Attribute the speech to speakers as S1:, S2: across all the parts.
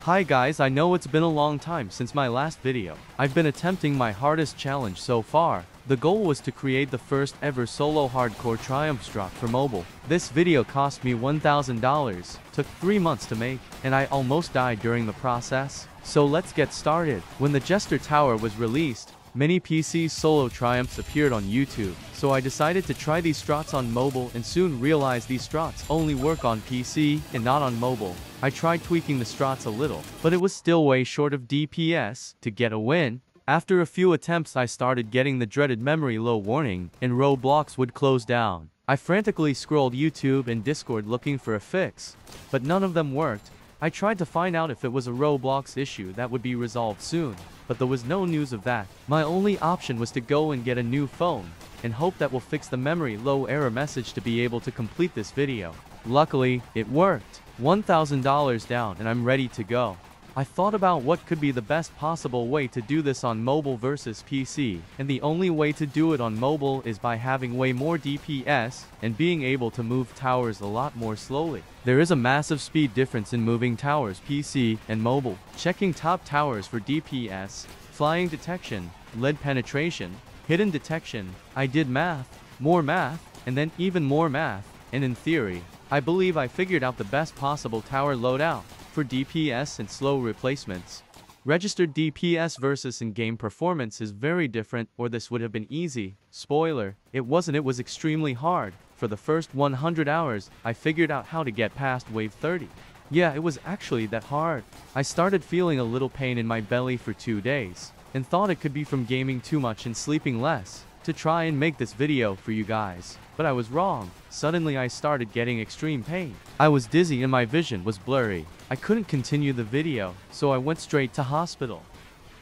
S1: Hi guys, I know it's been a long time since my last video. I've been attempting my hardest challenge so far. The goal was to create the first ever solo hardcore triumph strat for mobile. This video cost me $1,000, took 3 months to make, and I almost died during the process. So let's get started. When the Jester Tower was released, many PC solo triumphs appeared on YouTube, so I decided to try these strats on mobile and soon realized these strats only work on PC and not on mobile. I tried tweaking the strats a little, but it was still way short of DPS to get a win. After a few attempts I started getting the dreaded memory low warning and Roblox would close down. I frantically scrolled YouTube and Discord looking for a fix, but none of them worked. I tried to find out if it was a Roblox issue that would be resolved soon, but there was no news of that. My only option was to go and get a new phone, and hope that will fix the memory low error message to be able to complete this video. Luckily, it worked. $1,000 down and I'm ready to go. I thought about what could be the best possible way to do this on mobile versus PC, and the only way to do it on mobile is by having way more DPS and being able to move towers a lot more slowly. There is a massive speed difference in moving towers PC and mobile. Checking top towers for DPS, flying detection, lead penetration, hidden detection. I did math, and then even more math, and in theory, I believe I figured out the best possible tower loadout for DPS and slow replacements. Registered DPS versus in-game performance is very different, or this would have been easy. Spoiler, it wasn't. It was extremely hard. For the first 100 hours, I figured out how to get past wave 30. Yeah, it was actually that hard. I started feeling a little pain in my belly for 2 days, and thought it could be from gaming too much and sleeping less, to try and make this video for you guys. But I was wrong. Suddenly I started getting extreme pain. I was dizzy and my vision was blurry. I couldn't continue the video, so I went straight to hospital.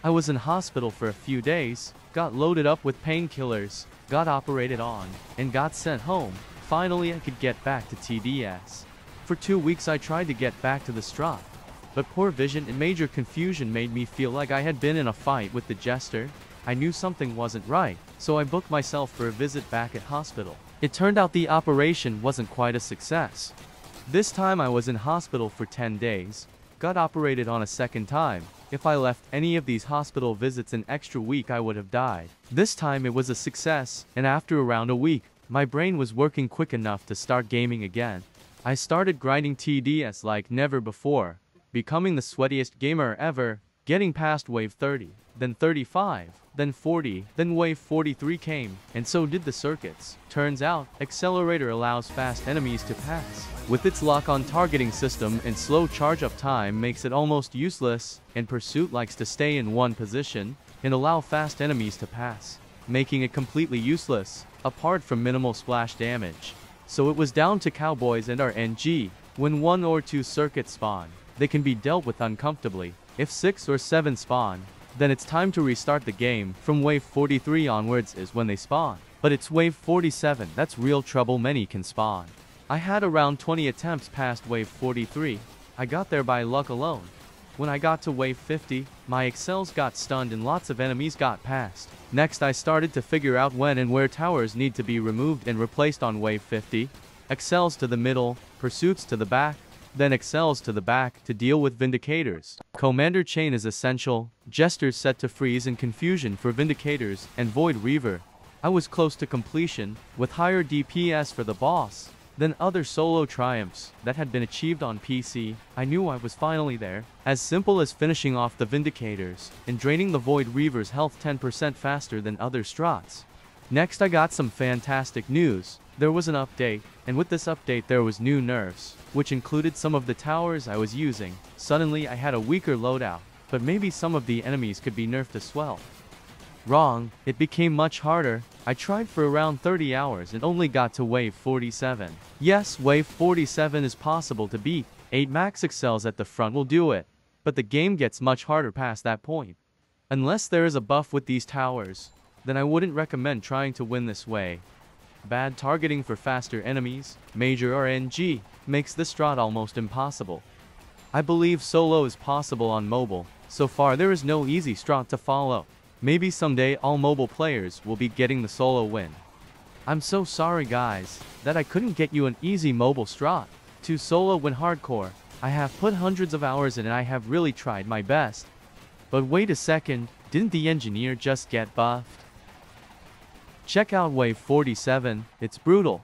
S1: I was in hospital for a few days, got loaded up with painkillers, got operated on, and got sent home. Finally I could get back to TDS. For 2 weeks I tried to get back to the strat, but poor vision and major confusion made me feel like I had been in a fight with the Jester. I knew something wasn't right, so I booked myself for a visit back at hospital. It turned out the operation wasn't quite a success. This time I was in hospital for 10 days, got operated on a second time. If I left any of these hospital visits an extra week I would have died. This time it was a success, and after around a week, my brain was working quick enough to start gaming again. I started grinding TDS like never before, becoming the sweatiest gamer ever, getting past wave 30, then 35, then 40, then wave 43 came, and so did the circuits. Turns out, Accelerator allows fast enemies to pass. With its lock-on targeting system and slow charge-up time makes it almost useless, and Pursuit likes to stay in one position and allow fast enemies to pass, making it completely useless, apart from minimal splash damage. So it was down to Cowboys and RNG. When 1 or 2 circuits spawn, they can be dealt with uncomfortably. If 6 or 7 spawn, then it's time to restart the game. From wave 43 onwards is when they spawn. But it's wave 47 that's real trouble. Many can spawn. I had around 20 attempts past wave 43. I got there by luck alone. When I got to wave 50, my Excels got stunned and lots of enemies got past. Next I started to figure out when and where towers need to be removed and replaced on wave 50. Excels to the middle, Pursuits to the back, then Excels to the back to deal with Vindicators. Commander Chain is essential, Jesters set to freeze and confusion for Vindicators, and Void Reaver. I was close to completion, with higher DPS for the boss than other solo triumphs that had been achieved on PC. I knew I was finally there. As simple as finishing off the Vindicators and draining the Void Reaver's health 10% faster than other strats. Next I got some fantastic news. There was an update, and with this update there was new nerfs, which included some of the towers I was using. Suddenly I had a weaker loadout, but maybe some of the enemies could be nerfed as well. Wrong, it became much harder. I tried for around 30 hours and only got to wave 47. Yes, wave 47 is possible to beat. 8 max Excels at the front will do it, but the game gets much harder past that point. Unless there is a buff with these towers, then I wouldn't recommend trying to win this way. Bad targeting for faster enemies, major RNG, makes this strat almost impossible. I believe solo is possible on mobile. So far there is no easy strat to follow. Maybe someday all mobile players will be getting the solo win. I'm so sorry guys, that I couldn't get you an easy mobile strat. To solo win hardcore, I have put hundreds of hours in and I have really tried my best. But wait a second, didn't the engineer just get buffed? Check out wave 47, it's brutal.